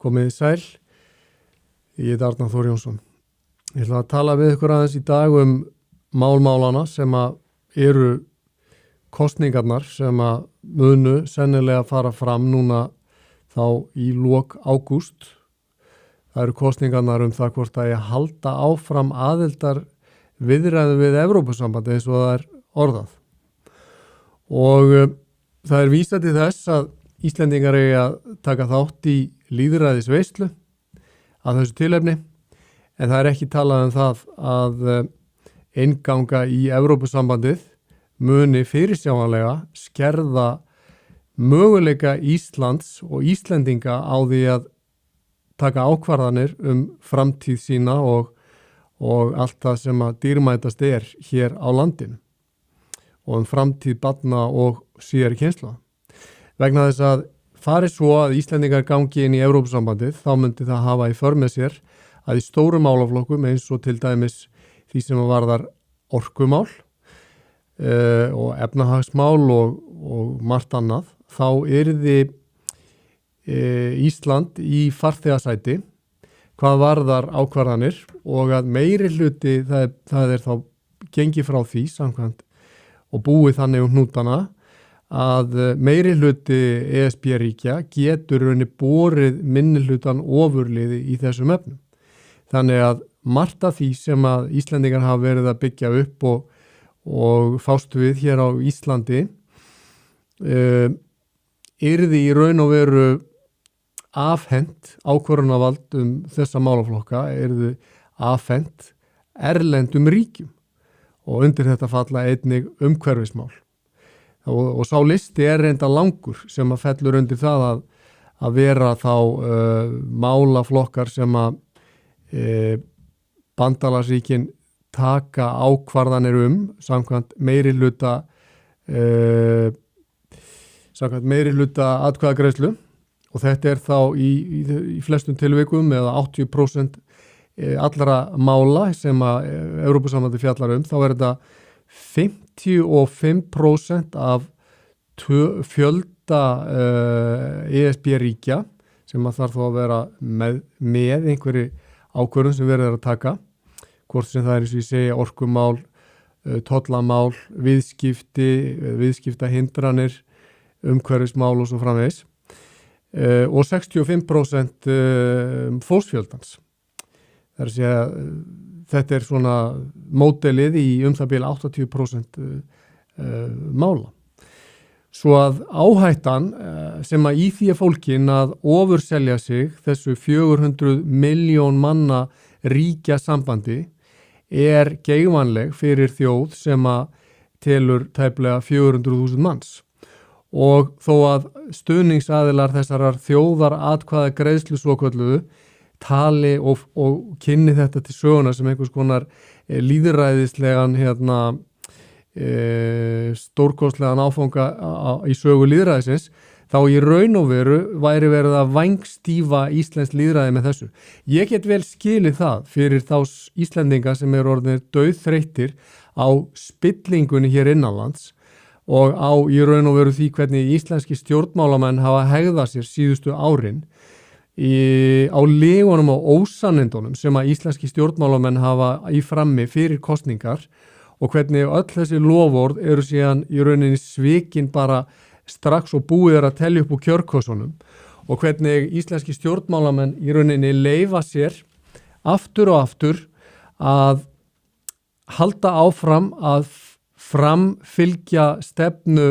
Komið sæl, ég Arnar Þór Jónsson. Ég ætla að tala við ykkur aðeins í dag málana sem eru kosningarnar sem munu sennilega fara fram núna þá í lok ágúst. Það eru kosningarnar það hvort að ég halda áfram aðildar viðræðu við Evrópusambandið eins og það er orðað. Og það er vísað til þess að Íslendingar eigi að taka þátt í lýðræðisveislu að þessu tilefni, en það er ekki talað það að innganga í Evrópusambandið muni fyrirsjáanlega skerða möguleika Íslands og Íslendinga á því að taka ákvarðanir framtíð sína og allt það sem dýrmætast hér á landinu og framtíð barna og síðari kynslóða. Vegna þess að fari svo að Íslendingar gangi inn í Evrópusambandið, þá myndi það hafa í för með sér að í stórum málaflokkum eins og til dæmis því sem varðar orkumál og efnahagsmál og margt annað, þá yrði Ísland í farþegasæti hvað varðar ákvarðanir og að meiri hluti það er þá gengið frá því samkvæmt og búið þannig hnútana að meiri hluti ESB-ríkja getur borið minni hlutan ofurliði í þessum efnum. Þannig að margt af því sem að Íslendingar hafa verið að byggja upp og fást við hér á Íslandi yrði í raun og veru afhent ákvörðunarvald þessa málaflokka, yrði afhent erlendum ríkjum og undir þetta falla einnig umhverfismál. Og sá listi reynda langur sem fellur undir það að vera þá málaflokkar sem bandalagsríkin taka ákvarðanir samkvæmt meiri hluta atkvæðagreiðslu og þetta þá í flestum tilvikum eða 80% allra mála sem Evrópusambandið fjallar þá þetta 55% af fjölda ESB-ríkja sem þarf þá að vera með einhverju ákvörðun sem verið að taka, hvort sem það eins og ég segja orkumál, tollamál, viðskiptahindranir, umhverfismál og svo framvegis og 65% fólksfjöldans. Það að segja þetta svona módelið í það bil 80% mála. Svo að áhættan sem í því fólkin að ofurselja sig þessu 400 milljón manna ríkja sambandi geigvænleg fyrir þjóð sem telur tæplega 400.000 manns. Og þó að stuðningsaðilar þessarar þjóðaratkvæða greiðslu svokölluðu tali og kynni þetta til söguna sem einhvers konar lýðræðislegan stórkostlegan áfanga í sögu lýðræðisins, þá í raun og veru væri verið að vængstífa íslenskt lýðræði með þessu. Ég get vel skilið það fyrir þá Íslendinga sem orðnir dauðþreyttir á spillingunni hér innanlands og á í raun og veru því hvernig íslenski stjórnmálamenn hafa hegðað sér síðustu árin á legunum og ósannindunum sem íslenski stjórnmálamenn hafa í frammi fyrir kosningar og hvernig öll þessi loforð eru síðan í rauninni svikin bara strax og búið að telja upp úr kjörkössunum og hvernig íslenski stjórnmálamenn í rauninni leyfa sér aftur og aftur að halda áfram að framfylgja stefnu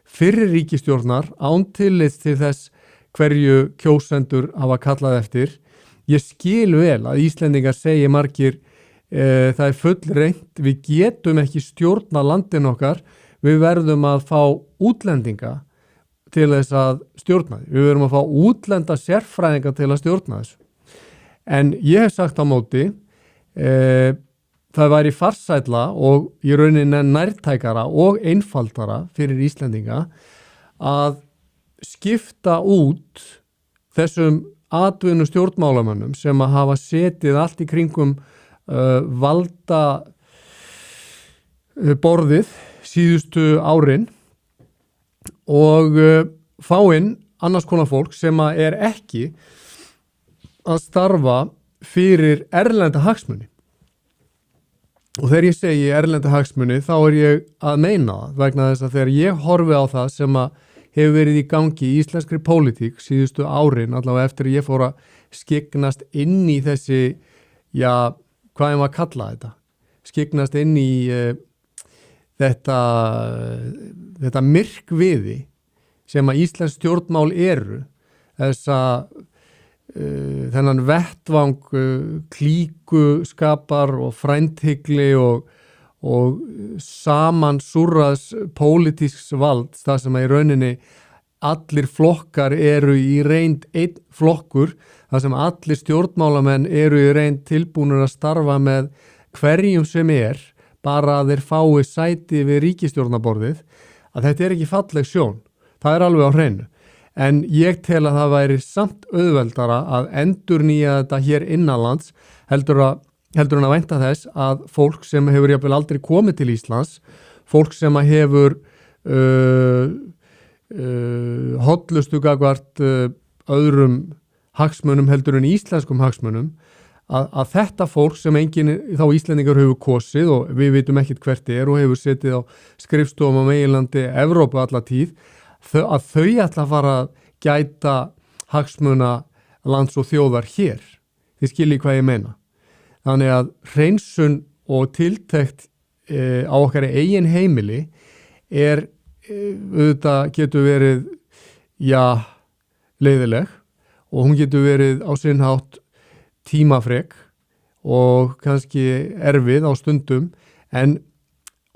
fyrri ríkisstjórnar án tillits til þess hverju kjósendur hafa kallað eftir. Ég skil vel að Íslendingar segi margir það full reynt, við getum ekki stjórna landin okkar, við verðum að fá útlendinga til þess að stjórna því. Við verðum að fá útlenda sérfræðinga til að stjórna þessu. En ég hef sagt á móti, það væri farsælla og í rauninni nærtækara og einfaldara fyrir Íslendinga að skipta út þessum atvinnu stjórnmálamönnum sem hafa setið allt í kringum valda borðið síðustu árin og fá inn annars konar fólk sem ekki að starfa fyrir erlenda hagsmuni. Og þegar ég segi erlenda hagsmuni þá ég að meina það vegna þess að þegar ég horfi á það sem að hefur verið í gangi í íslenskri pólitík síðustu árin, allavega eftir að ég fór að skyggnast inn í þessi, hvað ég maður að kalla þetta, skyggnast inn í þetta myrkviði sem að íslensk stjórnmál eru, þennan vettvang klíkuskapar og frændhygli og samansúrraðs pólitísks vald, það sem að í rauninni allir flokkar eru í reynd einn flokkur, það sem allir stjórnmálamenn eru í reynd tilbúnir að starfa með hverjum sem bara að þeir fái sæti við ríkisstjórnarborðið, að þetta ekki falleg sjón. Það alveg á hreinu. En ég tel að það væri samt auðveldara að endurnýja þetta hér innanlands heldur en að vænta þess að fólk sem hefur jafnvel aldrei komið til Íslands, fólk sem hefur hollustu gagnvart öðrum hagsmunum heldur en íslenskum hagsmunum, að þetta fólk sem enginn þá Íslendingar hefur kosið og við vitum ekkert hvert og hefur setið á skrifstofum á meginlandi Evrópu alla tíð, að þau ætla að fara að gæta hagsmuna lands og þjóðar hér. Þið skiljið hvað ég meina. Þannig að hreinsun og tiltekt á okkar eigin heimili auðvitað getur verið leiðileg og hún getur verið á sinn hátt tímafrek og kannski erfið á stundum, en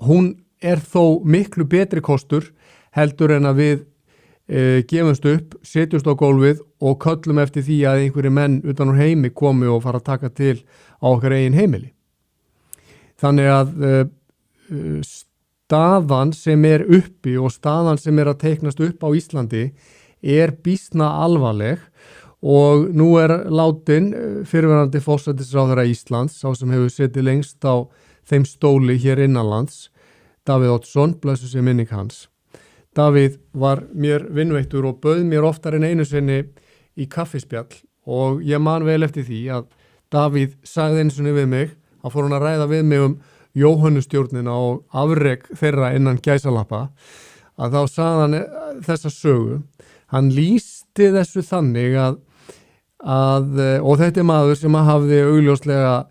hún þó miklu betri kostur heldur en að við gefumst upp, setjumst á gólfið og köllum eftir því að einhverju menn utan úr heimi komi og fara að taka til á okkar eigin heimili. Þannig að staðan sem uppi og staðan sem að teiknast upp á Íslandi býsna alvarleg og nú látin fyrrverandi forsætisráðherra Íslands, sá sem hefur setið lengst á þeim stóli hér innanlands, Davíð Oddsson, blessuð sé minning hans. Davíð var mér vinveittur og bauð mér oftar en einu sinni í kaffispjall og ég man vel eftir því að Davíð sagði einu sinni við mig, hann fór hann að ræða við mig Jóhannustjórnina og afrek þeirra innan gæsalappa, að þá sagði hann þessa sögu. Hann lýsti þessu þannig að og þetta maður sem hafði augljóslega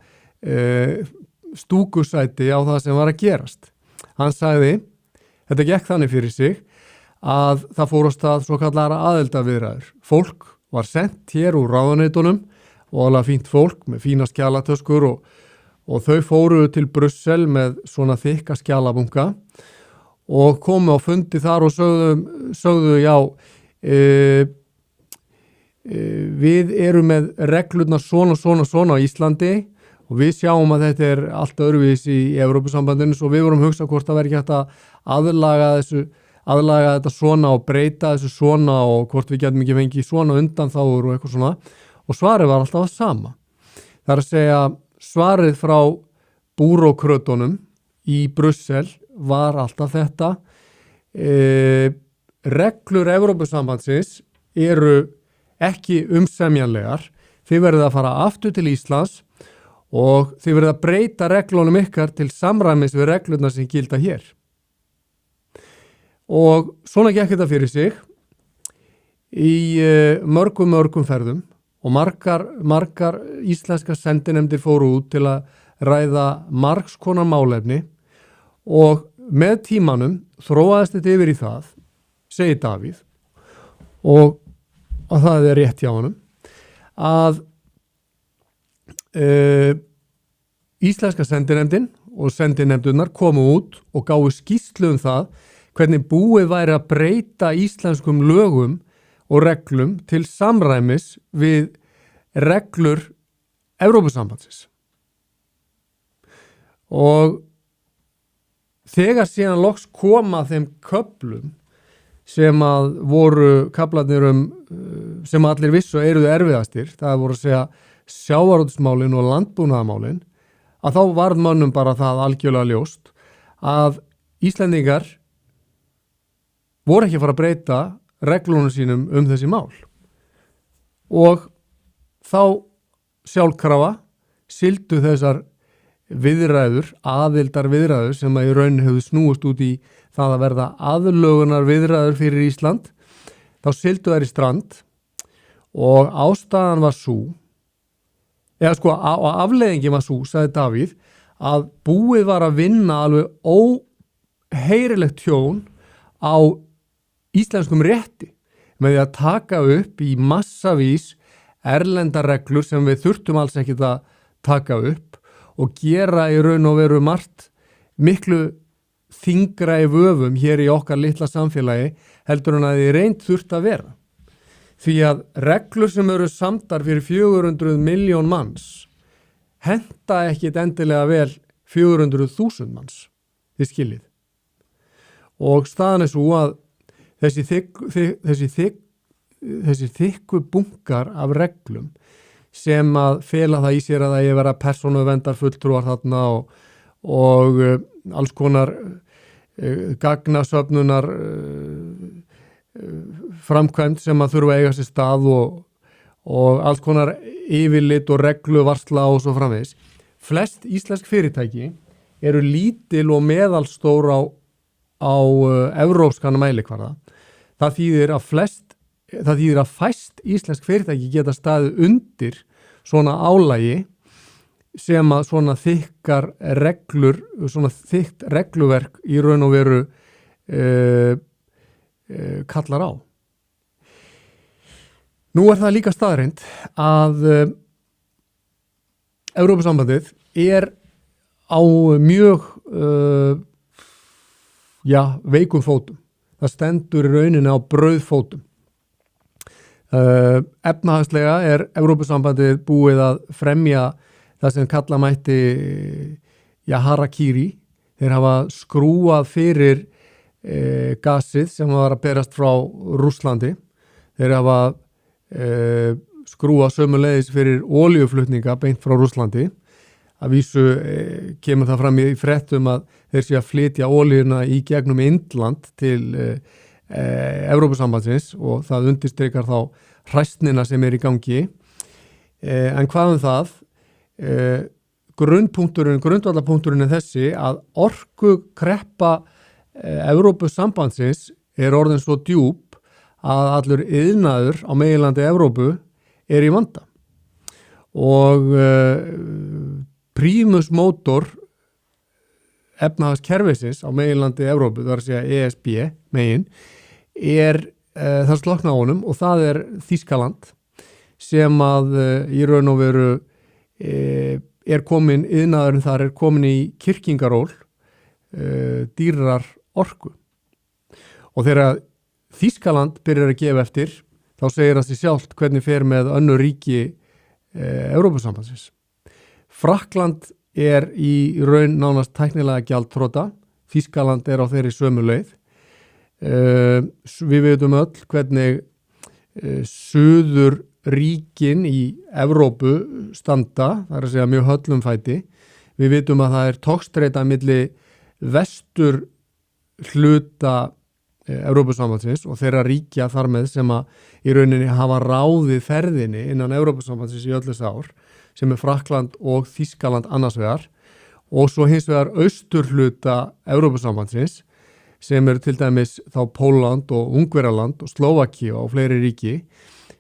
stúkusæti á það sem var að gerast. Hann sagði, þetta gekk þannig fyrir sig, að það fór á stað svo kallara aðildarviðræður. Fólk var sent hér úr ráðuneytunum og alveg fínt fólk með fína skjalatöskur og þau fóru til Brussel með svona þykka skjalabunga og komu á fundi þar og sögðu við erum með reglurnar svona á Íslandi og við sjáum að þetta allt öðruvís í Evrópusambandinu, svo við vorum hugsa hvort það væri ekki hægt að aðlaga þetta svona og breyta þessu svona og hvort við getum ekki fengið svona undanþágur og eitthvað svona, og svarið var alltaf það sama. Það að segja, svarið frá búrókrötunum í Brussel var alltaf þetta, reglur Evrópusambandsins eru ekki umsemjanlegar, þið verðið að fara aftur til Íslands og þið verðið að breyta reglunum ykkar til samræmis við reglurnar sem gilda hér. Og svona gekk þetta fyrir sig í mörgum ferðum og margar íslenska sendinefndir fóru út til að ræða margs konar málefni og með tímanum þróaðist þetta yfir í það, segir Davíð, og það rétt hjá honum, að íslenska sendinefndin og sendinefndunar komu út og gáfu skýrslu það hvernig búið væri að breyta íslenskum lögum og reglum til samræmis við reglur Evrópusambandsins. Og þegar síðan loks koma þeim köflum sem að voru kaflarnir sem allir vissu eruðu erfiðastir, það voru að segja sjávarútvegsmálin og landbúnaðarmálin, að þá varð mönnum bara það algjörlega ljóst að Íslendingar voru ekki að fara að breyta reglunum sínum þessi mál. Og þá sjálfkrafa sigldu þessar viðræður, aðildar viðræður sem að í raun hefur snúist út í það að verða aðlögunar viðræður fyrir Ísland, þá sigldu þær í strand og ástæðan var sú, eða sko afleiðingin var sú, sagði Davíð, að búið var að vinna alveg óheyrilegt tjón á íslenskum rétti með því að taka upp í massavís erlendar reglur sem við þurftum alls ekki að taka upp og gera í raun og veru margt miklu þyngra í vöfum hér í okkar litla samfélagi heldur en að því reynd þurft að vera. Því að reglur sem eru samdar fyrir 400 miljón manns henta ekkit endilega vel 400.000 manns, þið skiljið. Og staðan svo að þessi þykku bunkar af reglum sem að fela það í sér að það ég vera persónuverndar-fulltrúar þarna og alls konar gagnasöfnunar framkvæmd sem að þurfa að eiga sér stað og alls konar yfirlit og regluvarsla og svo framvegis. Flest íslensk fyrirtæki eru lítil og meðalstór á evrópskan mælikvarða. Það þýðir að fæst íslensk fyrirtæki geta staðið undir svona álagi sem að svona þykkar reglur, svona þykkt regluverk í raun og veru kallar á. Nú er það líka staðreynd að Evrópusambandið er á mjög veikum fótum. Það stendur í rauninni á brauðfótum. Efnahagslega er Evrópusambandið búið að fremja það sem kalla mætti harakiri. Þeir hafa skrúað fyrir gasið sem var að berast frá Rússlandi. Þeir hafa skrúað sömuleiðis fyrir olíuflutninga beint frá Rússlandi. Að vísu kemur það fram í fréttum að þeir sé að flytja olíuna í gegnum Indland til Evrópusambandsins og það undirstrikar þá hræstnina sem er í gangi. En hvað það? Grundvallarpunkturinn er þessi að orkukreppa Evrópusambandsins er orðin svo djúp að allur iðnaður á meginlandi Evrópu er í vanda. Og primus mótor efnahagskerfisins á meginlandi Evrópu, það er að segja ESB megin, það slokna á honum og það er Þýskaland sem að í raun og veru er komin, iðnaðurinn þar er komin í kyrkingaról dýrar orku. Og þegar Þýskaland byrjar að gefa eftir, þá segir það sér sjálft hvernig fer með önnur ríki Evrópusambandsins. Frakkland er í raun nánast tæknilega gjaldþrota, Þýskaland er á þeirri sömu leið. Við veitum öll hvernig suður ríkin í Evrópu standa, það er að segja mjög höllum fæti. Við veitum að það er togstreita milli vestur hluta Evrópusambandsins og þeirra ríkja þar með sem að í rauninni hafa ráðið ferðinni innan Evrópusambandsins í öll þessi ár, sem er Frakkland og Þýskaland annars vegar, og svo hins vegar austur hluta Evrópusambandsins sem eru til dæmis þá Pólland og Ungverjaland og Slóvakía og fleiri ríki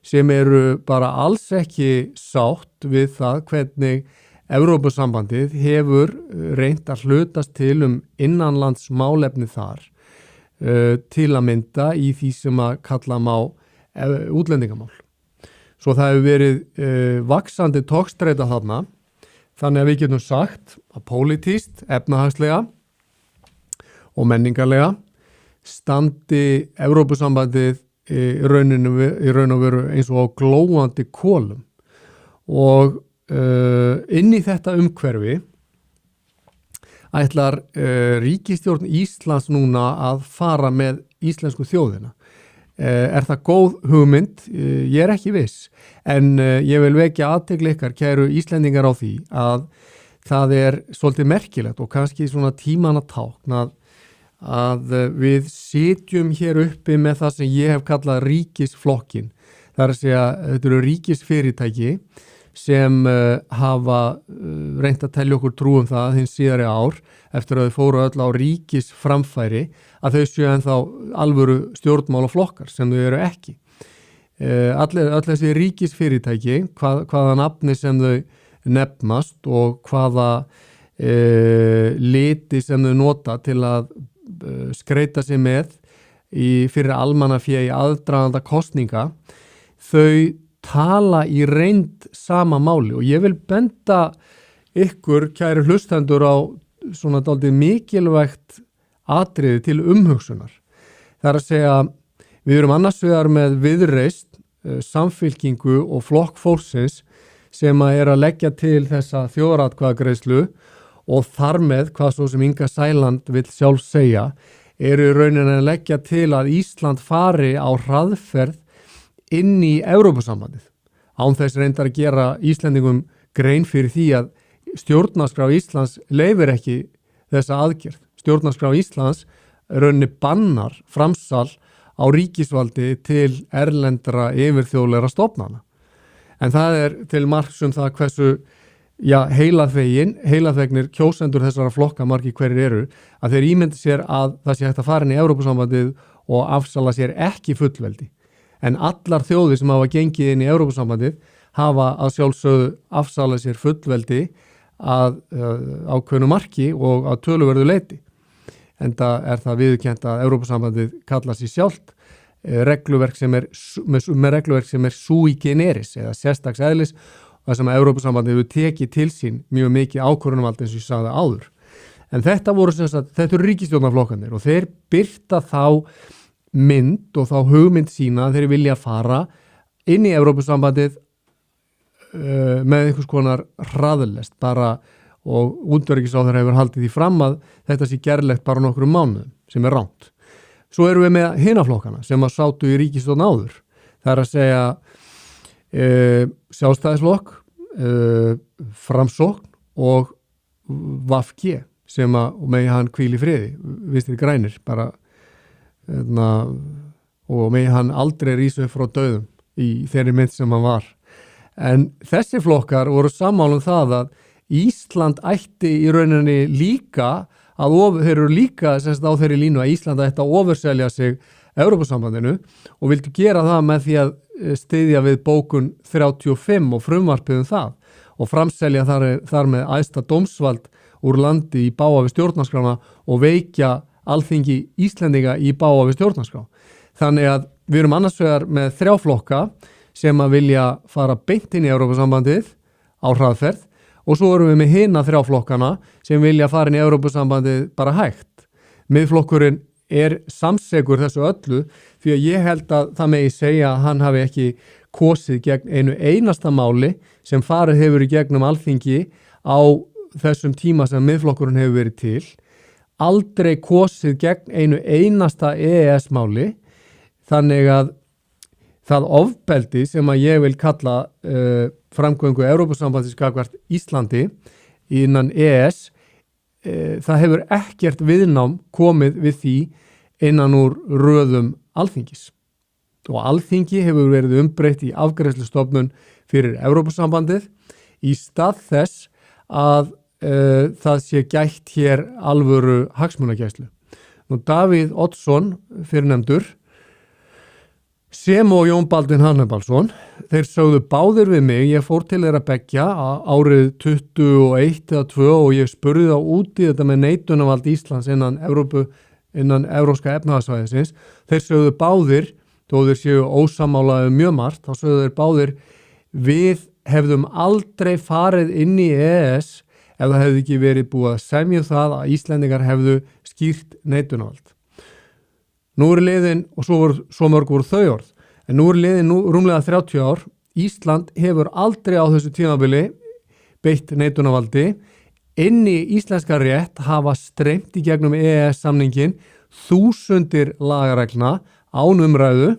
sem eru bara alls ekki sátt við það hvernig Evrópusambandið hefur reynt að hlutast til innanlands málefni þar til að mynda í því sem að kalla má útlendingamál. Svo það hefur verið vaxandi togstreita þarna, þannig að við getum sagt að pólitískt, efnahagslega og menningarlega standi Evrópusambandið í raun og veru eins og á glóandi kolum. Og inn í þetta umhverfi ætlar ríkisstjórn Íslands núna að fara með íslensku þjóðina. Er það góð hugmynd? Ég er ekki viss, en ég vil vekja athygli ykkar, kæru Íslendingar, á því að það er svolítið merkilegt og kannski svona tímanna tákn að við sitjum hér uppi með það sem ég hef kallað ríkisflokkin. Það er að segja, þetta eru ríkisfyrirtæki sem hafa reynt að telja okkur trú það hins síðari ár eftir að þau fóru öll á ríkisframfæri að þau séu ennþá alvöru stjórnmálaflokkar sem þau eru ekki. Öll þessi ríkisfyrirtæki, hvaða nafni sem þau nefnast og hvaða liti sem þau nota til að skreita sig með fyrir almannafé í aðdraganda kosninga, þau tala í reynd sama máli og ég vil benda ykkur, kæri hlustendur, á svona dálítið mikilvægt atriði til umhugsunar. Það er að segja, við erum annars vegar með Viðreisn, Samfylkingu og Flokk fólksins sem að leggja til þessa þjóðaratkvæðagreiðslu og þar með, hvað svo sem Inga Sæland vill sjálf segja, eru í rauninni að leggja til að Ísland fari á hraðferð inn í Evrópusambandið. Án þess reyndar að gera Íslendingum grein fyrir því að stjórnarskrá Íslands leyfir ekki þessa aðgerð. Stjórnarskrá Íslands rauninni bannar framsal á ríkisvaldi til erlendra yfirþjóðlegra stofnana. En það til marks það hversu heilaþvegnir kjósendur þessara flokka margir hverjir eru, að þeir ímyndi sér að það sé hægt að fara inn í Evrópusambandið og afsala sér ekki fullveldi. En allar þjóðir sem hafa gengið inn í Evrópusambandið hafa að sjálfsögðu afsalað sér fullveldi að ákveðnu marki og að töluverðu leyti. Enda það viðurkennt að Evrópusambandið kallar sig sjálft regluverk sem er sui generis eða sérstaks eðlis, og sem að Evrópusambandið hefur tekið til sín mjög mikið ákvörðunarvald eins og ég sagði áður. En þetta eru ríkisstjórnarflokkarnir og þeir birta þá mynd og þá hugmynd sína að þeir vilja fara inn í Evrópusambandið með einhvers konar hraðlest bara, og útöryggisráðherra hefur haldið því fram að þetta sé gerlegt bara nokkrum mánuðum, sem er rangt. Svo erum við með hina flokkana sem að sátu í ríkisstjórn áður. Það er að segja Sjálfstæðisflokk, Framsókn og VG sem að, og megi hann hvíl í friði, Vinstri grænir bara, og megi hann aldrei rísa upp frá dauðum í þeirri mynd sem hann var. En þessi flokkar voru sammála það að Ísland ætti í rauninni líka þeir eru líka á þeirri línu að Ísland ætti að ofurselja sig Evrópusambandinu og vildu gera það með því að styðja við bókun 35 og frumvarpið það og framselja þar með æðsta dómsvald úr landi í bága við stjórnarskrána og veikja Alþingi Íslendinga í bága við stjórnarskrá. Þannig að við erum annars vegar með 3 flokka sem að vilja fara beint inn í Evrópusambandið á hraðferð og svo erum við með hina 3 flokkana sem vilja fara inn í Evrópusambandið bara hægt. Miðflokkurinn samsegur þessu öllu því að ég held að það megi segja að hann hafi ekki kosið gegn einu einasta máli sem farið hefur í gegnum Alþingi á þessum tíma sem miðflokkurinn hefur verið til. Aldrei kosið gegn einu einasta EES-máli, þannig að það ofbeldi sem að ég vil kalla framgöngu Evrópusambandsins gagnvart Íslandi innan EES, það hefur ekkert viðnám komið við því innan úr röðum Alþingis. Og Alþingi hefur verið umbreytt í afgreiðslustofnun fyrir Evrópusambandið í stað þess að það sé gætt hér alvöru hagsmunagæslu. Nú Davíð Oddsson, fyrirnefndur, sem og Jón Baldvin Hannibalsson, þeir sögðu báðir við mig, ég fór til þeirra beggja árið 21 eða 2 og ég spurði þá út í þetta með neitunarvald Íslands innan Evrópska efnahagsvæðisins. Þeir sögðu báðir, þó þeir séu ósamála mjög margt, þá sögðu þeir báðir, við hefðum aldrei farið inn í EES ef það hefði ekki verið búið að semja það að Íslendingar hefðu skýrt neitunarvald. Nú liðin, og svo mörg voru þau orð, en nú liðin rúmlega 30 ár, Ísland hefur aldrei á þessu tímabili beitt neitunarvaldi. Inn í íslenska rétt hafa streymt í gegnum EES-samningin þúsundir lagareglna án umræðu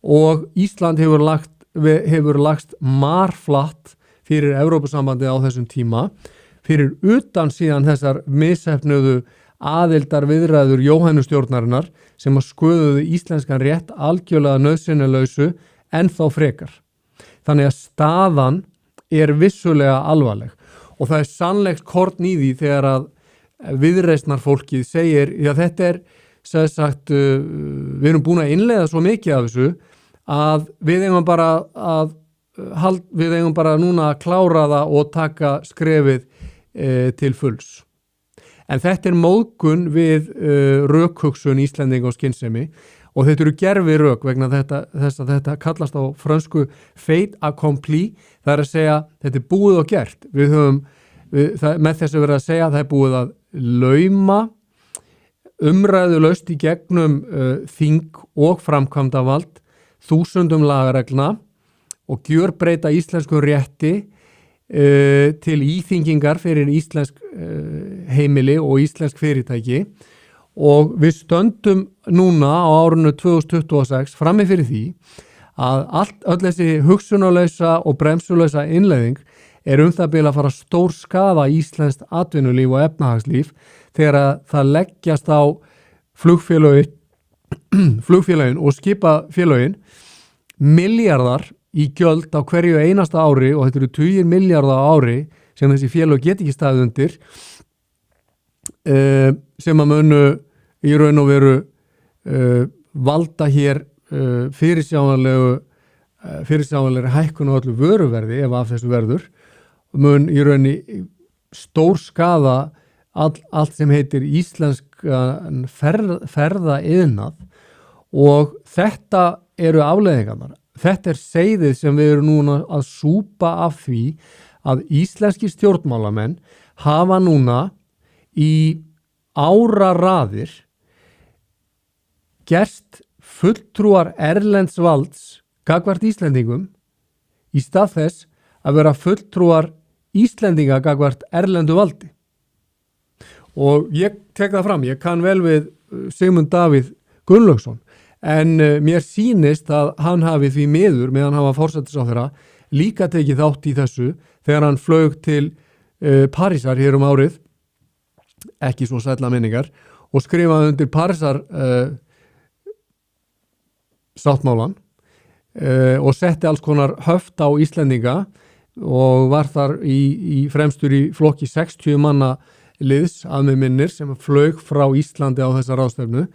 og Ísland hefur lagst marflatt fyrir Evrópusambandið á þessum tíma, fyrir utan síðan þessar misheppnuðu aðildar viðræður Jóhannustjórnarinnar sem að skoðuðu íslenskan rétt algjörlega nauðsynjalausu en þá frekar. Þannig að staðan vissulega alvarleg og það sannleiks korn í því þegar að viðreisnar fólkið segir, já þetta sem sagt, við erum búin að innleiða svo mikið af þessu að við eigum bara núna að klára það og taka skrefið til fulls. En þetta móðgun við rökhugsun Íslendinga og skynsemi og þetta eru gerfi rök vegna þess að þetta kallast á frönsku fait accompli, það að segja þetta búið og gert. Með þessu verið að segja það búið að lauma umræðulaust í gegnum þing og framkvæmdavald þúsundum lagareglna og gjörbreyta íslenskum rétti til íþyngingar fyrir íslensk heimili og íslensk fyrirtæki og við stöndum núna á árinu 2026 frammi fyrir því að öll þessi hugsunarlausa og bremsulausa innleiðing það bil að fara stór skaða íslenskt atvinnulíf og efnahagslíf þegar að það leggjast á flugfélögin og skipafélögin milljarðar í gjöld á hverju einasta ári og þetta eru tugir milljarða á ári sem þessi félög get ekki staðið undir sem að munu í raun og veru valda hér fyrirsjáanlegri hækkun á öllu vöruverði ef af þessu verður mun í raunni stór skaða allt sem heitir íslenskan ferðaiðnað og þetta eru afleiðingarnar. Þetta seiðið sem við erum núna að súpa af því að íslenski stjórnmálamenn hafa núna í áraraðir gerst fulltrúar erlends valds gagnvart Íslendingum í stað þess að vera fulltrúar Íslendinga gagnvart erlendu valdi. Og ég tek það fram, ég kann vel við Sigmund Davíð Gunnlaugsson en mér sýnist að hann hafi því miður meðan hann var forsætisráðherra líka tekið þátt í þessu þegar hann flaug til Parísar hér árið, ekki svo sælla minningar, og skrifaði undir Parísar sáttmálan og setti alls konar höft á Íslendinga og var þar í fremstur í flokki 60 manna liðs að mig minnir sem flaug frá Íslandi á þessa ráðstefnu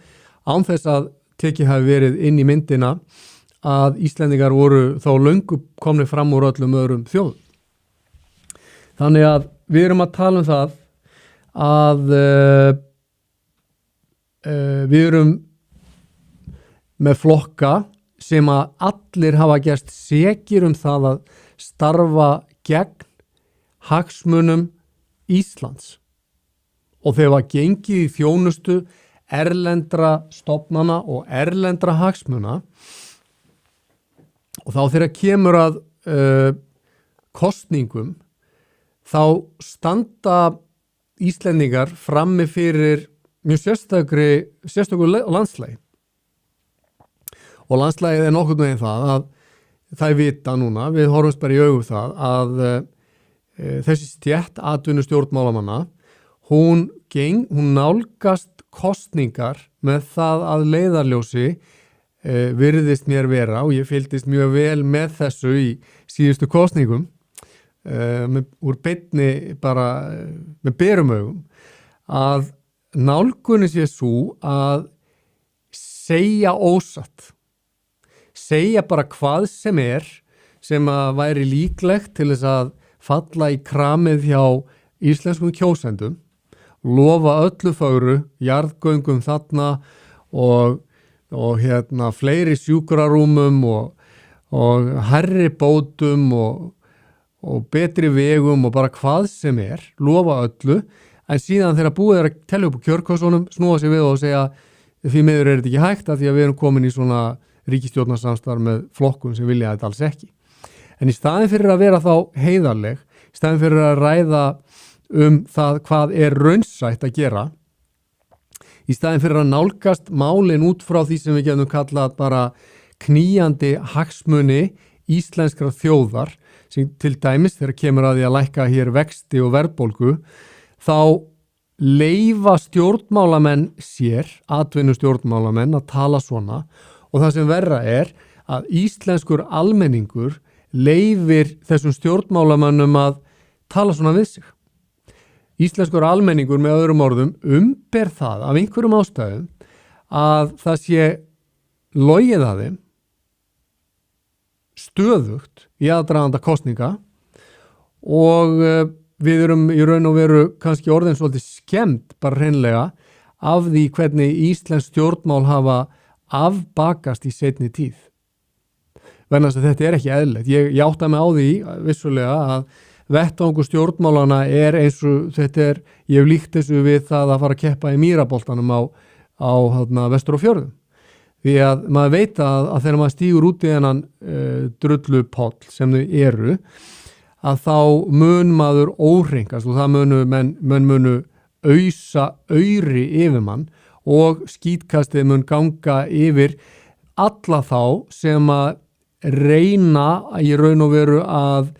án þess að tekið hafi verið inn í myndina að Íslendingar voru þá löngu komni fram úr öllum öðrum þjóðum. Þannig að við erum að tala það að við erum með flokka sem að allir hafa gerst sekir það að starfa gegn hagsmunum Íslands og þeir var gengið í þjónustu erlendra stofnana og erlendra hagsmuna og þá þegar kemur að kosningum þá standa Íslendingar frammi fyrir mjög sérstöku landslægi og landslægið nokkurn veginn það að það vita núna, við horfumst bara í augu það að þessi stétt atvinnu stjórnmálamanna hún nálgast kosningar með það að leiðarljósi virðist mér vera og ég fylgdist mjög vel með þessu í síðustu kosningum úr beinni bara með berum augum að nálgunni sé svo að segja ósatt segja bara hvað sem að væri líklegt til þess að falla í kramið hjá íslenskum kjósendum lofa öllu fögru, jarðgöngum þarna og fleiri sjúkrarúmum og hærri bótum og betri vegum og bara hvað sem lofa öllu, en síðan þegar búið að tella upp á kjörkössunum, snúa sig við og segja því miður þetta ekki hægt að því að við erum komin í svona ríkisstjórnarsamstarf með flokkun sem vilja þetta alls ekki. En í staðin fyrir að vera þá heiðarleg, í staðin fyrir að ræða það hvað raunsætt að gera í staðin fyrir að nálgast málin út frá því sem við getum kallað bara knýjandi hagsmuni íslenskra þjóðar sem til dæmis þegar kemur að því að lækka hér vexti og verðbólgu þá leyfa stjórnmálamenn sér, atvinnu stjórnmálamenn að tala svona og það sem verra að íslenskur almenningur leyfir þessum stjórnmálamönnum að tala svona við sig. Íslenskur almenningur með öðrum orðum ber það af einhverjum ástæðum að það sé logið að þeim stöðugt í aðdraganda kosninga og við erum í raun og veru kannski orðin svolítið skemmt bara hreinlega af því hvernig íslensk stjórnmál hafa afbakast í seinni tíð. Vegna þess að þetta er ekki eðlilegt. Ég átta mig á því vissulega að vettvangur stjórnmálana er eins og þetta er, ég hef líkt þessu við það að fara að keppa í mýraboltanum á vestur og fjörðum. Því að maður veit að þegar maður stígur út í þennan drullupoll sem þau eru, að þá mun maður óhrengast og það munu ausa auri yfir mann og skítkastið mun ganga yfir alla þá sem að reyna í raun og veru að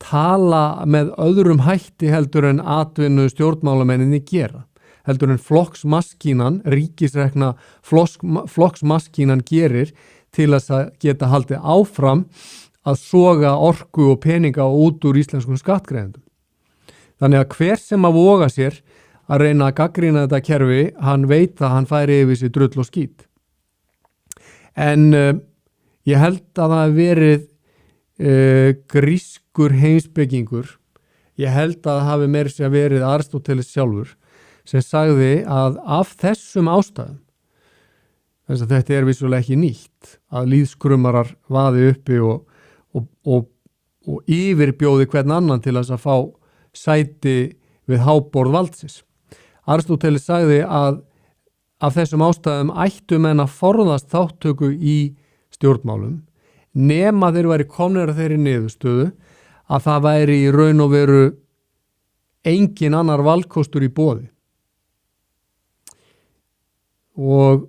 tala með öðrum hætti heldur en atvinnu stjórnmálamenninni gera. Heldur en flokksmaskínan, ríkisrekna flokksmaskínan gerir til að geta haldið áfram að soga orku og peninga út úr íslenskum skattgreiðendum. Þannig að hver sem að voga sér að reyna að gagnrýna þetta kerfi, hann veit að hann færi yfir sér drull og skít. En ég held að það hafi verið grískur heimspekingur, ég held að það hafi meira sér verið Aristóteles sjálfur, sem sagði að af þessum ástæðum, þess að þetta er vissulega ekki nýtt, að lýðskrumarar vaði uppi og yfirbjóði hvern annan til að fá sæti við háborð valdsins. Aristóteles sagði að af þessum ástæðum ættu menn að forðast þáttöku í stjórnmálum nema þeir væri komnir að þeirri niðurstöðu að það væri í raun og veru engin annar valkostur í boði. Og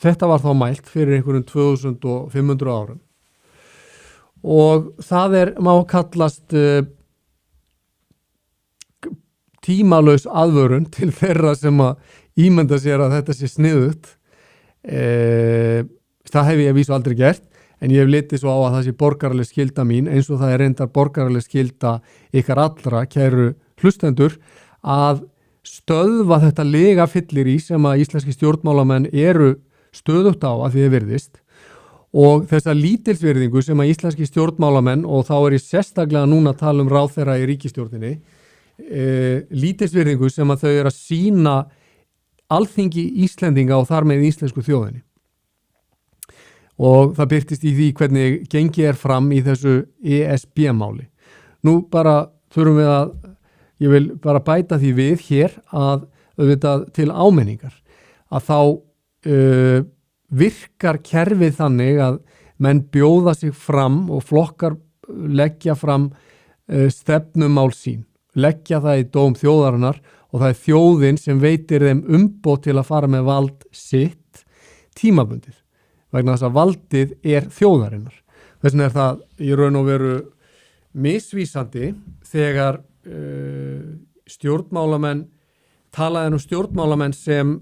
þetta var þá mælt fyrir einhverjum 2500 árum og það má kallast tímalaus aðvörun til þeirra sem að ímynda sér að þetta sé sniðugt. Það hef ég að vísu aldrei gert, en ég hef litið svo á að það sé borgaraleg skylda mín, eins og það er reyndar borgaraleg skylda ykkar allra, kæru hlustendur, að stöðva þetta lega fyllir í sem að íslenski stjórnmálamenn eru stöðugt á að því þið virðist og þessa lítilsvirðingu sem að íslenski stjórnmálamenn, og þá er ég sérstaklega núna að tala um ráðherra í ríkisstjórninni, lítilsvirðingu sem að þau eru að sýna alþingi Íslendinga og þar með íslensku þjóðinni. Og það birtist í því hvernig gengið er fram í þessu ESB-máli. Nú bara þurfum við að, ég vil bara bæta því við hér að auðvitað til ámenningar, að þá virkar kerfið þannig að menn bjóða sig fram og flokkar leggja fram stefnumál sín, leggja það í dóm þjóðarinnar og það er þjóðin sem veitir þeim umboð til að fara með vald sitt tímabundið, vegna þess að valdið er þjóðarinnar. Þess vegna er það í raun og veru misvísandi þegar stjórnmálamenn talaði stjórnmálamenn sem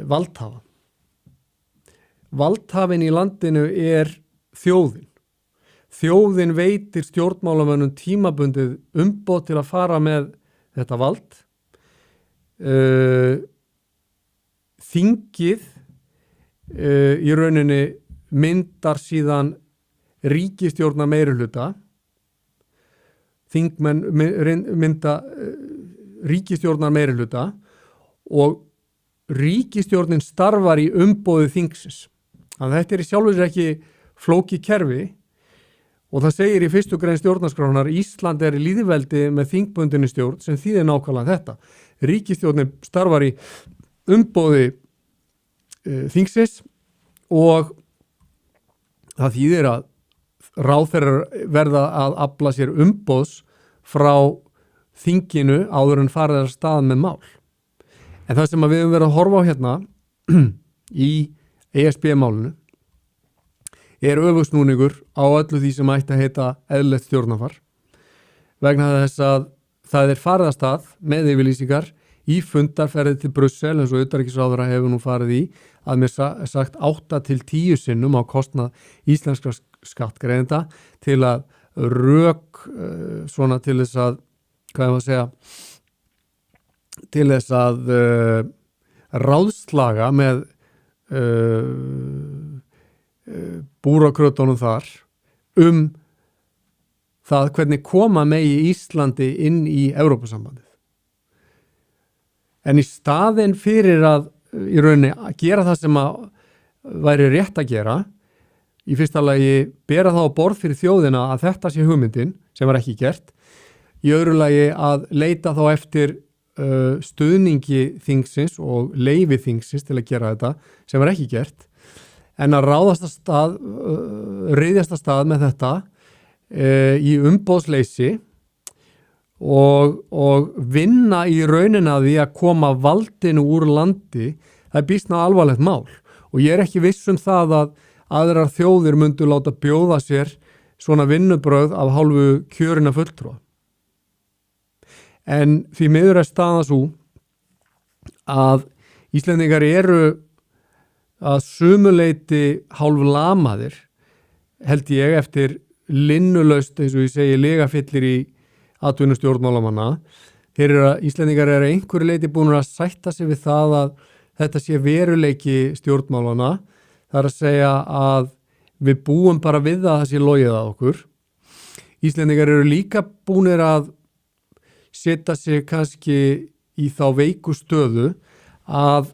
valdhafa. Valdhafinn í landinu er þjóðin. Þjóðin veitir stjórnmálamönnum tímabundið umboð til að fara með þetta vald. Þingið í rauninni myndar síðan ríkisstjórnar meirihluta. Þingmenn mynda ríkisstjórnar meirihluta og ríkisstjórnin starfar í umboði þingsins. Þannig að þetta er í sjálfu sér ekki flókið kerfi og það segir í 1. grein stjórnarskrárinnar Ísland er í lýðveldi með þingbundinni stjórn sem þýðir nákvæmlega þetta. Ríkisstjórnin starfar í umboði þingsins og það þýðir að ráðherrar verða að afla sér umboðs frá þinginu áður en farið af stað með mál. En það sem við höfum verið að horfa á hérna í ESB-málinu er öfugsnúningur á öllu því sem ætti að heita eðlilegt stjórnarfar vegna þess að það er farið af stað með yfirlýsingar í fundarferði til Brussel eins og utanríkisráðherra hefur nú farið í að mér sagt 8 til 10 sinnum á kostnað íslenskra skattgreiðenda til að svona til þess að til þess að ráðslaga með búrakrötunum þar það hvernig koma megi Íslandi inn í Evrópusambandið. En í staðinn fyrir að í rauninni að gera það sem að væri rétt að gera, í fyrsta lagi bera það á borð fyrir þjóðina að þetta sé hugmyndin sem var ekki gert, í öðru lagi að leita þá eftir stuðningi þingsins og leyfi þingsins til að gera þetta sem var ekki gert, en að ryðjast að stað með þetta í umboðsleysi og vinna í rauninni að því að koma valdinu úr landi, það er býsna alvarlegt mál og ég er ekki viss það að aðrar þjóðir myndu láta bjóða sér svona vinnubrögð af hálfu kjörinna fulltrúa. En því miður staðan sú að Íslendingar eru að sumuleyti hálf lamaðir, held ég, eftir linnulaust, eins og ég segi, legafyllir í atvinnustjórnmálamanna. Íslendingar eru einhverju leyti búin að sætta sig við það að þetta sé veruleiki stjórnmálana. Það er að segja að við búum bara við það sé logið að okkur. Íslendingar eru líka búnir að setja sig kannski í þá veiku stöðu að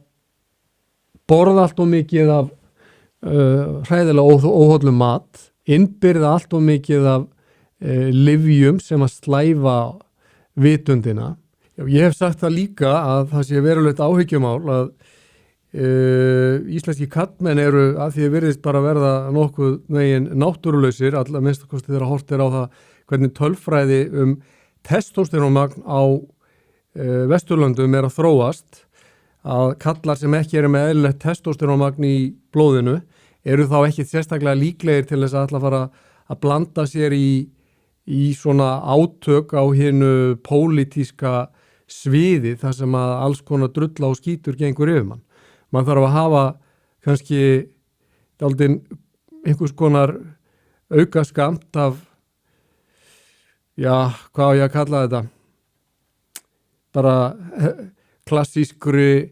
borða allt of mikið af hræðilega óhollum mat, innbyrða allt of mikið af lyfjum sem að slæfa vitundina. Ég hef sagt það líka að það sé verulegt áhyggjumál að íslenski kallmenn eru að því virðist bara verða nokkuð veginn náttúrulausir, allar minnstakosti þegar horft á það hvernig tölfræði testósterónmagn á Vesturlöndum að þróast, að kallar sem ekki eru með eðlilegt testósterónmagn í blóðinu eru þá ekki sérstaklega líklegir til þess að ætla að fara að blanda sér í svona átök á hinu pólitíska sviði þar sem að alls konar drulla og skítur gengur yfir mann. Man þarf að hafa kannski dálítið einhvers konar aukaskamt af hvað á ég að kalla þetta? Bara klassískri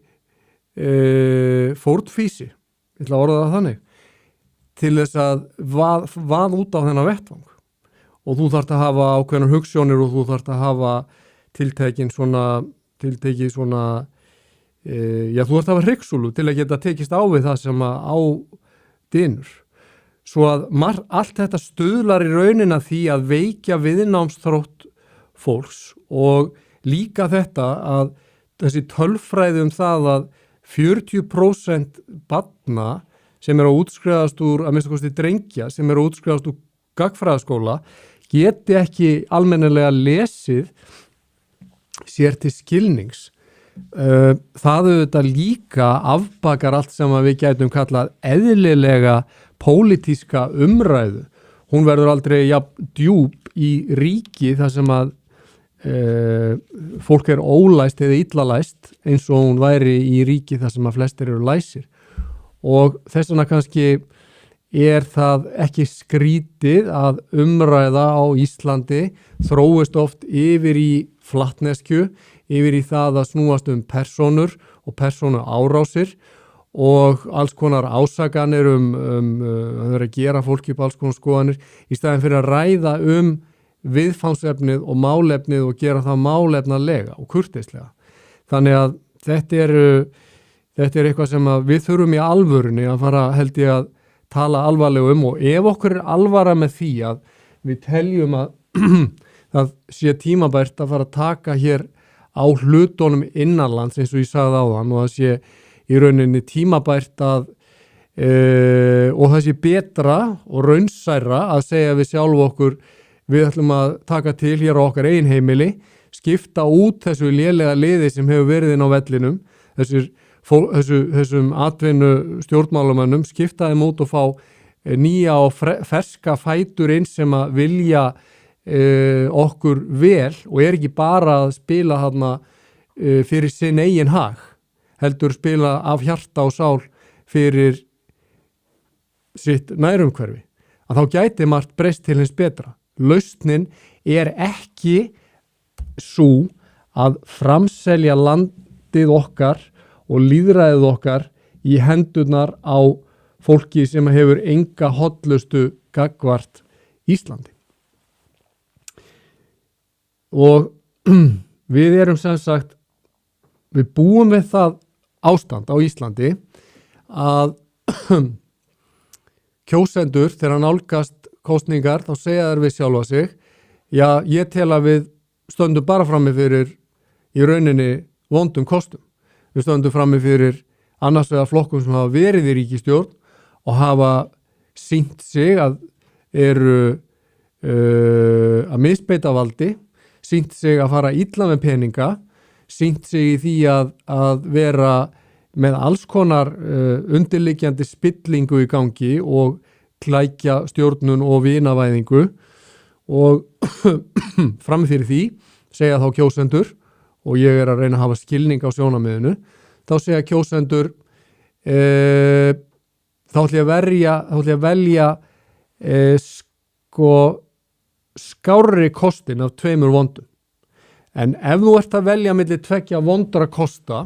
fórnfísi, ég ætla að orða það þannig, til þess að vað út á þennan vettvang. Og þú þarft að hafa ákveðnar hugsjónir og þú þarft að hafa tiltekið svona þú þarft að hafa hryggsúlu til að geta tekist á við það sem á dynur. Svo að allt þetta stuðlar í raunin að því að veikja viðnámsþrótt fólks og líka þetta að þessi tölfræði það að 40% barna sem eru að útskrifast úr, að minnsta kosti drengja, sem eru að útskrifast úr gagnfræðaskóla geti ekki almennilega lesið sér til skilnings. Það auðvitað líka afbakar allt sem við gætum kallað eðlilega pólitíska umræðu. Hún verður aldrei jafn djúp í ríki þar sem að fólk er ólæst eða illalæst eins og hún væri í ríki þar sem að flestir eru læsir. Og þess vegna kannski það ekki skrítið að umræða á Íslandi þróist oft yfir í flatneskju, yfir í það að snúast persónur og persónu árásir og alls konar ásakanir að vera að gera fólki upp alls konar skoðanir í staðinn fyrir að ræða viðfangsefnið og málefnið og gera það málefnalega og kurteislega. Þannig að þetta er eitthvað sem við þurfum í alvörunni að fara, held ég, að tala alvarlega og ef okkur er alvara með því að við teljum að það sé tímabært að fara að taka hér á hlutunum innanlands eins og ég sagði áðan og það sé í rauninni tímabært að og það sé betra og raunsærra að segja við sjálf okkur við ætlum að taka til hér á okkar eigin heimili, skipta út þessu lélega liði sem hefur verið inn á vellinum, þessum atvinnu stjórnmálamönnum, skipta þeim út og fá nýja og ferska fætur inn sem að vilja okkur vel og ekki bara að spila þarna fyrir sinn eigin hag, heldur spila af hjarta og sál fyrir sitt nærumhverfi, að þá gæti margt breyst til hins betra. Lausnin ekki sú að framselja landið okkar og lýðræðið okkar í hendurnar á fólki sem hefur enga hollustu gagnvart Íslandi. Og við erum sem sagt, við búum við það ástand á Íslandi að kjósendur þegar nálgast kosningar þá segja þær við sjálfa sig, já, ég tel að við stöndum bara frammi fyrir í rauninni vondum kostum. Við stöndum frammi fyrir annars vegar flokkum sem hafa verið í ríkisstjórn og hafa sýnt sig að eru að misbeita valdi, sýnt sig að fara illa með peninga, sýnt sig í því að vera með alls konar undirliggjandi spillingu í gangi og klækja stjórnun og vinavæðingu og fram fyrir því segja þá kjósendur, og ég er að reyna að hafa skilning á sjónarmiðinu, þá segja kjósendur þá ætla ég að velja skárri kostin af tveimur vondum. En ef þú ert að velja milli tveggja vondra kosta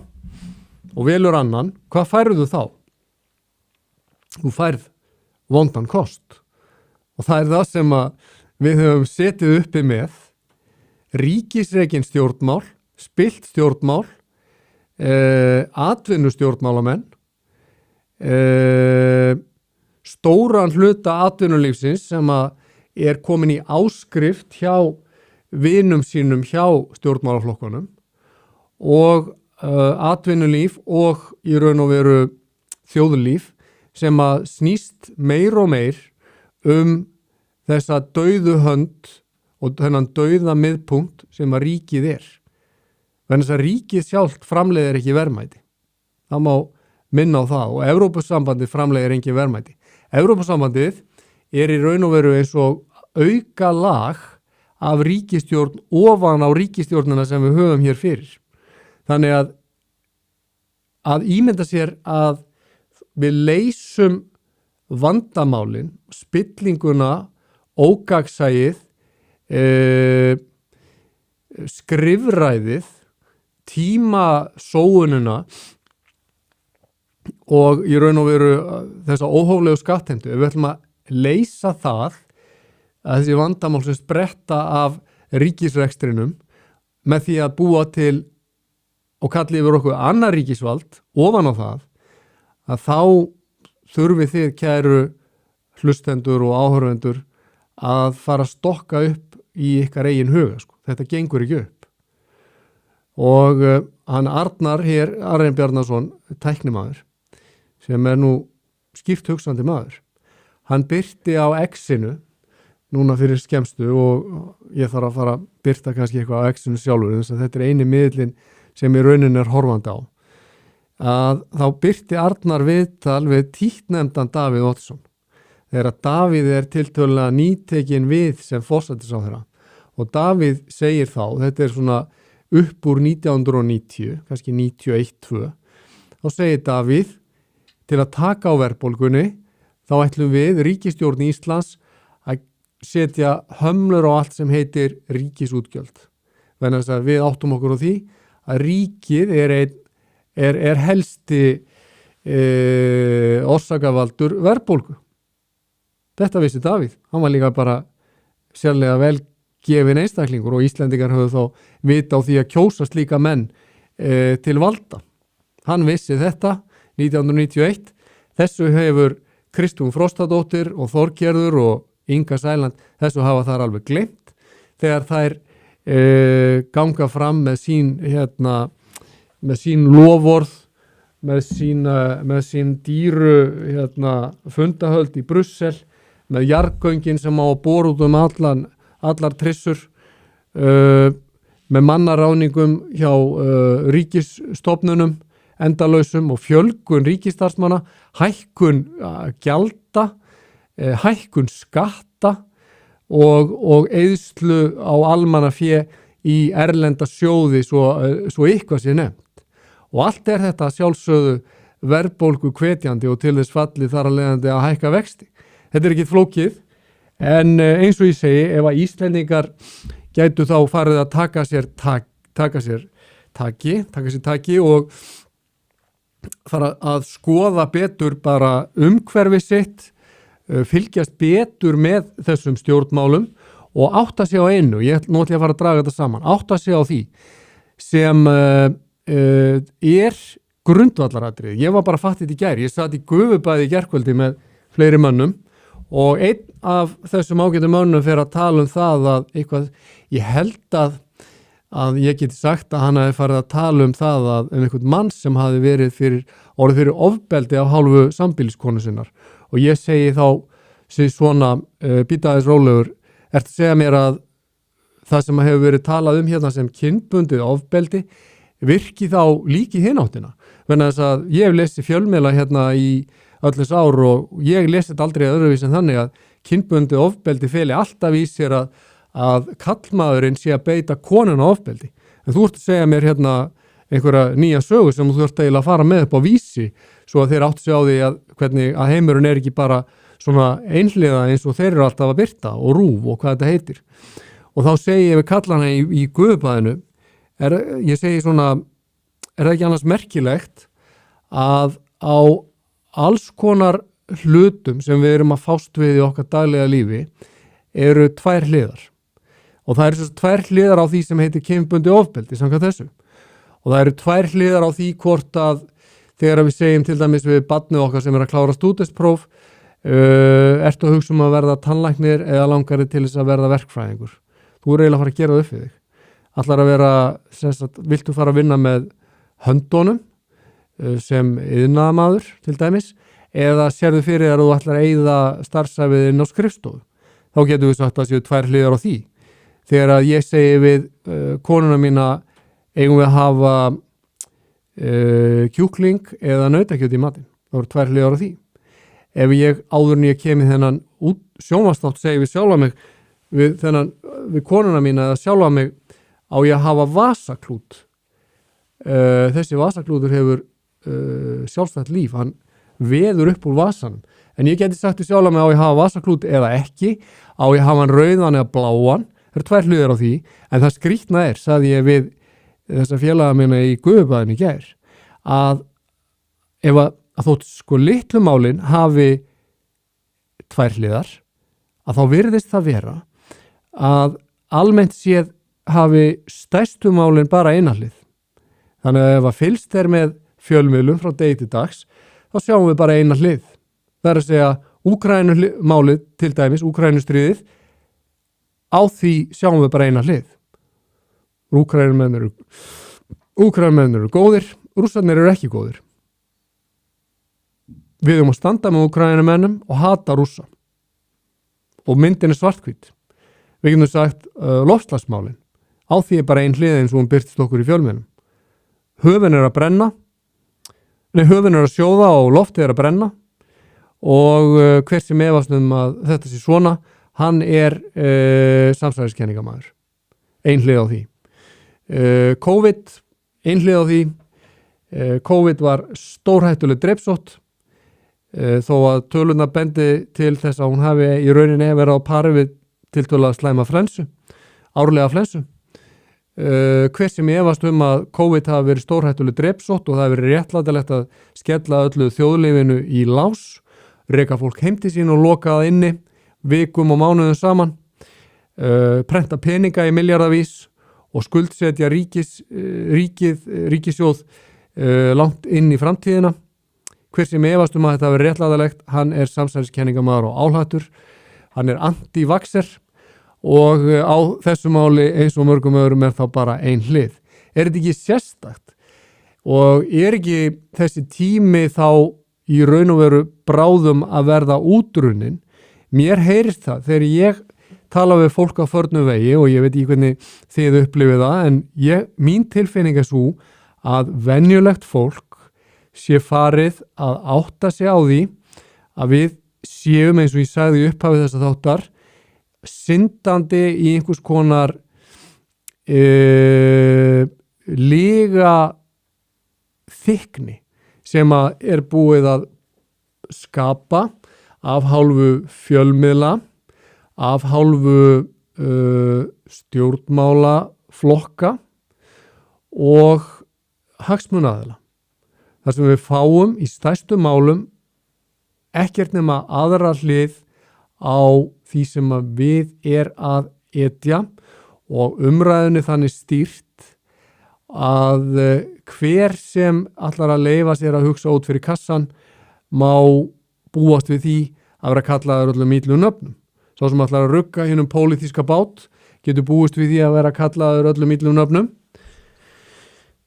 og velur annan, hvað færðu þá? Þú færð vondan kost. Og það það sem við höfum setið uppi með, ríkisrekin stjórnmál, spillt stjórnmál, atvinnustjórnmálamenn, stóran hluta atvinnulífsins sem er komin í áskrift hjá vinum sínum hjá stjórnmálaflokkunum og atvinnulíf og í raun og veru þjóðlíf sem snýst meir og meir þessa dauðu hönd og þennan dauða miðpunkt sem ríkið er. Þannig að ríkið sjálft framleiðir ekki verðmæti. Það má minna á það og Evrópusambandið framleiðir ekki verðmæti. Evrópusambandið í raun og veru eins og auka lag af ríkisstjórn ofan á ríkisstjórnina sem við höfum hér fyrir. Þannig að ímynda sér að við leysum vandamálin, spillinguna, ógagnsæið, skrifræðið, tímasóunina og í raun og veru þessa óhóflegu skattheimtu. Ef við ætlum að leysa það, að þessi vandamál sem spretta af ríkisrekstrinum með því að búa til og kalli yfir okkur annar ríkisvald ofan á það, að þá þurfið þið kæru hlustendur og áhorfendur að fara að stokka upp í ykkar eigin huga. Þetta gengur ekki upp. Og hann Arnar hér, Arjen Bjarnason, tæknimaður, sem nú skýrt hugsandi maður, hann birti á X-inu núna fyrir skemmstu og ég þarf að fara að birta kannski eitthvað á X-inu sjálfur, þess að þetta er eini miðlinn sem í rauninni er horfandi á. Að þá birti Arnar viðtal við títtnefndan Davíð Oddsson. Þegar að Davíð er tiltölulega nýtekin við sem forsætisráðherra og Davíð segir þá, þetta er svona upp úr 1990, kannski 91-2, þá segir Davíð, til að taka á verðbólgunni, þá ætlum við, ríkisstjórn Íslands, að setja hömlur á allt sem heitir ríkisútgjöld. Þannig að við áttum okkur á því að ríkið er helsti orsakavaldur verðbólgu. Þetta vissi Davíð. Hann var líka bara sérlega vel gefin einstaklingur og Íslendingar höfðu þá vita á því að kjósa slíka menn til valda. Hann vissi þetta 1991. Þessu hefur Kristrún Frostadóttir og Þorgerður og Inga Sæland, þessu hafa þar alveg gleymt þegar þær ganga fram með sín loforð, með sín dýru fundahöld í Brussel, með jarðgöngin sem á að bora út allar trissur, með mannaráningum hjá ríkisstofnunum endalausum og fjölgun ríkisstarfsmanna, hækkun gjalda, hækkun skatta og eyðslu á almannafé í erlenda sjóði svo eitthvað sé nefnt. Og allt þetta sjálfsögðu verðbólgu hvetjandi og til þess falli þar að leiðandi að hækka vexti. Þetta ekki flókið, en eins og ég segi, ef að Íslendingar gætu þá farið að taka sér taki og fara að skoða betur bara umhverfi sitt, fylgjast betur með þessum stjórnmálum og átta sig á einu, ég ætla að fara að draga þetta saman, átta sig á því sem er grundvallaratriði. Ég var bara fattið í gær, ég satt í gufubæði í gærkvöldi með fleiri mönnum og einn af þessum ágætum mönnum fer að tala það að eitthvað, ég held að ég geti sagt að hann hafi farið að tala það að einhvern mann sem hafi verið orðið fyrir ofbeldi af hálfu sambýliskonu sinnar og ég segi þá svona býta aðeins rólegur, ertu að segja mér að það sem hefur verið talað hérna sem kynbundið ofbeldi virki þá líki hináttina. Þannig að ég hef lesið fjölmiðla hérna í öllins ár og ég lesið aldrei öðruvís en þannig að kynbundið ofbeldi feli alltaf í sér að kallmaðurinn sé að beita konuna ofbeldi. En þú ert að segja mér hérna einhverja nýja sögu sem þú ert eiginlega að fara með upp á Vísi svo að þeir áttu sig á því að hvernig að heimurinn er ekki bara svona einhliða eins og þeir eru alltaf að birta og RÚV og hvað þetta heitir. Og þá segi ég við kallana í gufubæðinu, ég segi svona, er það ekki annars merkilegt að á alls konar hlutum sem við erum að fást við í okkar daglega lífi eru tvær hliðar. Og það eru svo tvær hliðar á því sem heitir kynbundið ofbeldi samkvæmt þessu. Og það eru tvær hliðar á því hvort að þegar við segjum til dæmis við barnið okkar sem er að klára stúdentspróf, ertu að hugsa að verða tannlæknir eða langari til þess að verða verkfræðingur. Þú eiginlega að fara að gera það upp við þig. Ætlar að vera, viltu fara að vinna með höndunum sem iðnaðarmaður til dæmis eða sérðu fyrir að þú ætlar að eyða starfsæfiðinn á skrifstofu. Þá getum við sagt að séu tvær hliðar á því. Þegar að ég segi við konuna mína eigum við að hafa kjúkling eða nautakjöt í matinn. Það voru tvær hliðar á því. Ef ég áður en ég kemur þennan sjónvarpsþátt segi við sjálfa mig við konuna mína eða sjálfa mig á ég að hafa vasaklút. Þessi vasaklútur hefur sjálfstætt líf, hann veður upp úr vasanum. En ég geti sagt til sjálf mig á ég að hafa vasaklút eða ekki, á ég að hafa hann rauðan eða bláan, það eru tvær hliðar á því, en það skrýtna sagði ég við þessa félaga minna í gufubæðinu í gær, að ef að þótt sko litlu málin hafi tvær hliðar, að þá virðist það vera að almennt séð hafi stærstu málin bara eina hlið. Þannig að ef að fylgst með fjölmiðlum frá degi til dags, þá sjáum við bara eina hlið. Það er að segja Úkraínumálið til dæmis, Úkraínustríðið, á því sjáum við bara eina hlið. Úkraínumenn eru góðir, Rússarnir eru ekki góðir. Við erum að standa með Úkraínumennum og hata Rússa. Og myndin er svarthvít. Við getum sagt loftslagsmálin. Á því er bara ein hlið eins og hún birtist okkur í fjölmiðlum. Höfin er að brenna, höfin er að sjóða og loftið er að brenna og hver sem efast að þetta sé svona, hann er samsæriskenningamæður. Ein hlið á því. COVID, ein hlið á því. COVID var stórhættuleg drepsótt þó að tölurnar bendi til þess að hún hafi í rauninni verið á pari við tiltölulega slæma flensu, árlega flensu. Hver sem efast að COVID hafi verið stórhættuleg drepsótt og það hafi verið réttlætanlegt að skella öllu þjóðlífinu í lás, reka fólk heim til sín og loka það inni vikum og mánuðum saman, prenta peninga í milljarðavís og skuldsetja ríkissjóð langt inn í framtíðina. Hver sem efast að þetta hafi verið réttlætanlegt, hann er samsæriskenningamæður og álhattur, hann er anti-vaxxer og á þessu máli eins og mörgum öðrum er þá bara ein hlið. Er þetta ekki sérstakt? Og er ekki þessi tími þá í raun og veru bráðum að verða útrunnin? Mér heyrist það þegar ég tala við fólk á förnum vegi og ég veit ekki hvernig þið upplifið það, en mín tilfinning er svo að venjulegt fólk sé farið að átta sig á því að við séum eins og ég sagði í upphafið þessa þáttar syndandi í einhvers konar líga þykni sem að búið að skapa af hálfu fjölmiðla, af hálfu stjórnmálaflokka og hagsmunaaðila. Þar sem við fáum í stærstu málum ekkert nema aðra hlið á því sem að við að etja og umræðunni þannig stýrt að hver sem ætlar að leyfa sér að hugsa út fyrir kassan má búast við því að vera kallaður öllum illum nöfnum. Sá sem ætlar að rugga hinum pólitíska bát getur búist við því að vera kallaður öllum illum nöfnum.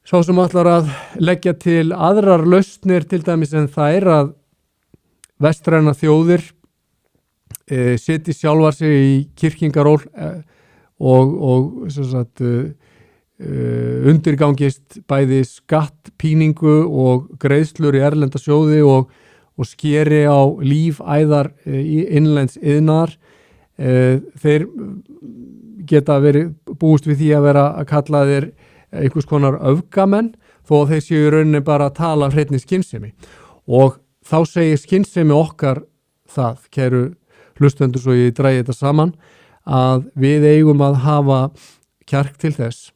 Sá sem ætlar að leggja til aðrar lausnir til dæmis en þær að vestræna þjóðir setji sjálfar sig í kyrkingaról og undirgangist bæði skattpíningu og greiðslur í erlenda sjóði og skeri á lífæðar innlends iðnaðar. Þeir geta verið búist við því að vera að kalla þeir einhvers konar öfgamenn þó að þeir séu í rauninni bara að tala hreinni skynsemi. Og þá segir skynsemi okkar það, kæru hlustendur, svo ég dragi þetta saman, að við eigum að hafa kjark til þess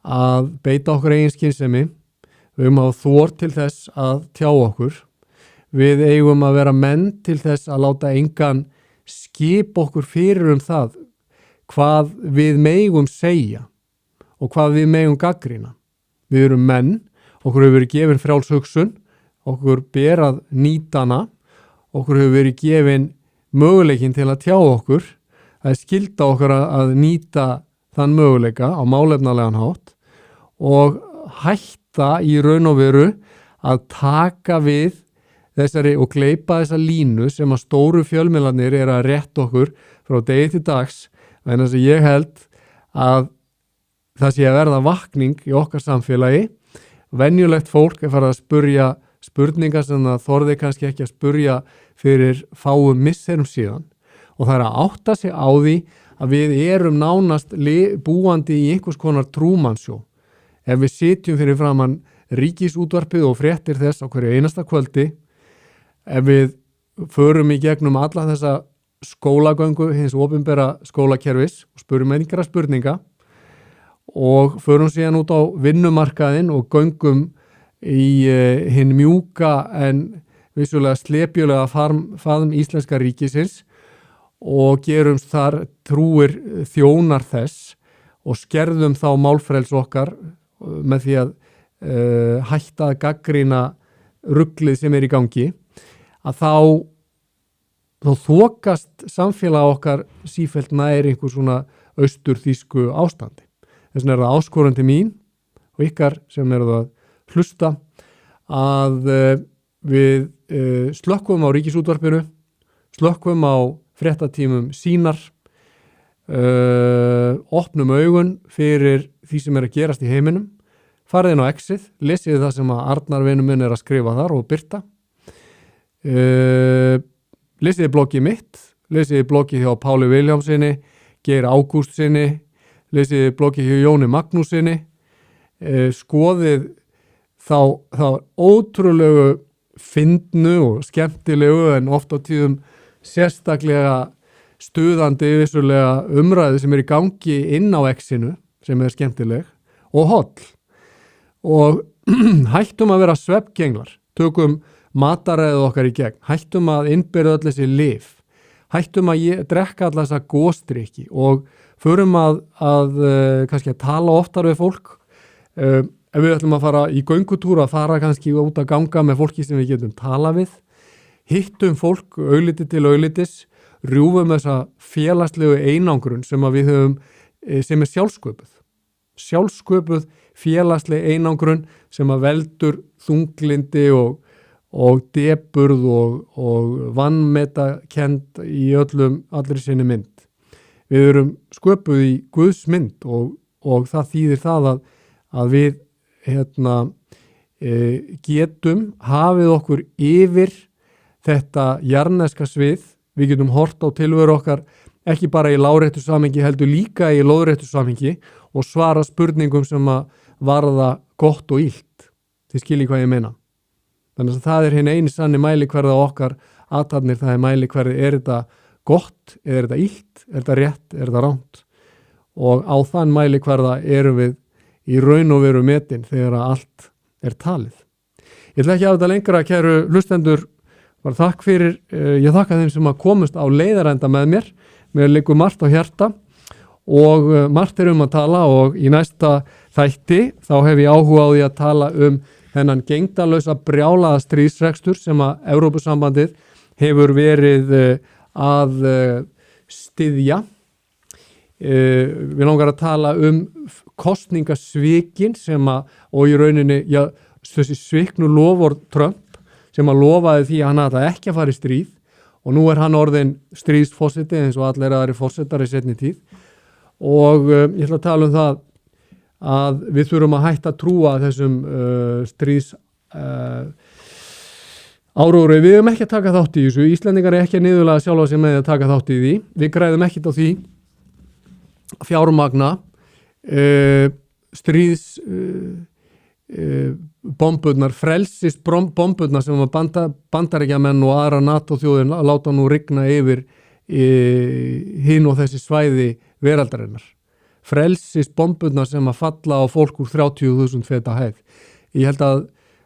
að beita okkur eigin skynsemi, við eigum að hafa þor til þess að tjá okkur, við eigum að vera menn til þess að láta engan skip okkur fyrir það hvað við megum segja og hvað við megum gaggrýna. Við erum menn, okkur hefur verið gefin frjáls hugsun, okkur ber að nýta hana, okkur hefur verið gefin möguleikin til að tjá okkur, það skylda okkur að nýta þann möguleika á málefnalegan hátt og hætta í raun og veru að taka við þessari og gleypa þessa línu sem að stóru fjölmiðlarnir að rétta okkur frá degi til dags, en þess að ég held að það sé að verða vakning í okkar samfélagi. Venjulegt fólk farið að spurja spurningar sem það þorði kannski ekki að spurja fyrir fáum misserum síðan og það að átta sig á því að við erum nánast búandi í einhvers konar trúmannsjó. Ef við sitjum fyrir framan ríkisútvarpið og fréttir þess á hverju einasta kvöldi, ef við förum í gegnum alla þessa skólagöngu hins opinbera skólakerfis og spurum einhverja spurninga og förum síðan út á vinnumarkaðinn og göngum í hinn mjúka en vissulega slepjulega faðm íslenska ríkisins og gerumst þar trúir þjónar þess og skerðum þá málfrelsi okkar með því að hætta að gaggrýna ruglið sem í gangi, að þá þokast samfélag okkar sífellt nær einhver svona austurþýsku ástandi. Þess vegna það áskorandi mín og ykkar sem það að hlusta að við slökkum á ríkisútvarpinu, slökkum á fréttatímum sínar, opnum augun fyrir því sem að gerast í heiminum, farið inn á Exið, lesið það sem að Arnar vinur minn að skrifa þar og birta, lesið bloggið mitt, lesið bloggið hjá Páli Vilhjálmssyni, Geir Ágústsyni, lesið bloggið hjá Jóni Magnússyni, skoðið þá ótrúlegu fyndnu og skemmtilegu en oft á tíðum sérstaklega stuðandi vissulega umræðu sem í gangi inn á Exinu sem skemmtileg og holl og hættum að vera svefngenglar, tökum mataræðið okkar í gegn, hættum að innbyrða öll þessi lyf, hættum að drekka alla þessa góstrykki og förum að kannski að tala oftar við fólk. Ef við ætlum að fara í göngutúr að fara kannski út að ganga með fólki sem við getum tala við, hittum fólk augliti til auglitis, rjúfum þessa félagslegu einangrun sem að við höfum, sem sjálfsköpuð félagsleg einangrun sem að veldur þunglindi og deburð og vanmetakend í allri sinni mynd. Við erum sköpuð í Guðs mynd og það þýðir það að við getum hafið okkur yfir þetta jarneska svið. Við getum hort á tilveru okkar ekki bara í láréttu samhengi heldur líka í lóðréttu samhengi og svara spurningum sem að varða gott og illt. Þið skiljið hvað ég meina. Þannig að það hinn eini sanni mælikvarði á okkar athafnir, það mælikvarði, þetta gott, þetta illt, þetta rétt, þetta rangt. Og á þann mælikvarða erum við í raun og veru metin þegar allt talið. Ég ætla ekki að þetta lengra, kæru hlustendur, bara þakk fyrir, ég þakka þeim sem að komast á leiðarenda með mér. Mér liggur margt á hjarta og margt að tala og í næsta þætti þá hef ég áhuga á því að tala þennan gegndarlausa brjálaða stríðsrekstur sem að Evrópusambandið hefur verið að styðja. Við langar að tala kosningasvikin og í rauninni, þessi sviknu loforð Trump sem að lofaði því að hann ætlaði ekki að fara í stríð og nú hann orðinn stríðsforseti eins og allir aðri forsetar í seinni tíð og ég ætla að tala það að við þurfum að hætta að trúa þessum stríðs áróðri. Við höfum ekki að taka þátt í þessu. Íslendingar ekki að niðurlega sjálfa sig með að taka þátt í því. Við græðum ekkert á því fjármagna stríðs bomburnar, frelsis bomburnar sem Bandaríkjamenn og aðra NATO-þjóðin láta nú rigna yfir hinn og þessi svæði veraldarinnar. Frelsis bomburnar sem að falla á fólk úr 30.000 feta hæð. Ég held að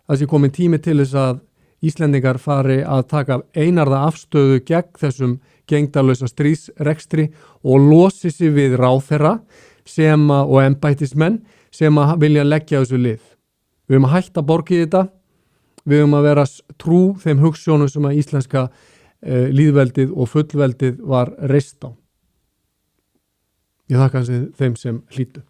það sé komin tími til þess að Íslendingar fari að taka einarða afstöðu gegn þessum gegndarlausa stríðsrekstri og losi sig við ráðherra og embættismenn sem að vilja leggja þessu lið. Við höfum að hætta að borga í þetta, við höfum að vera trú þeim hugsjónum sem að íslenska lýðveldið og fullveldið var reist á. Ég þakka þeim sem hlýddu.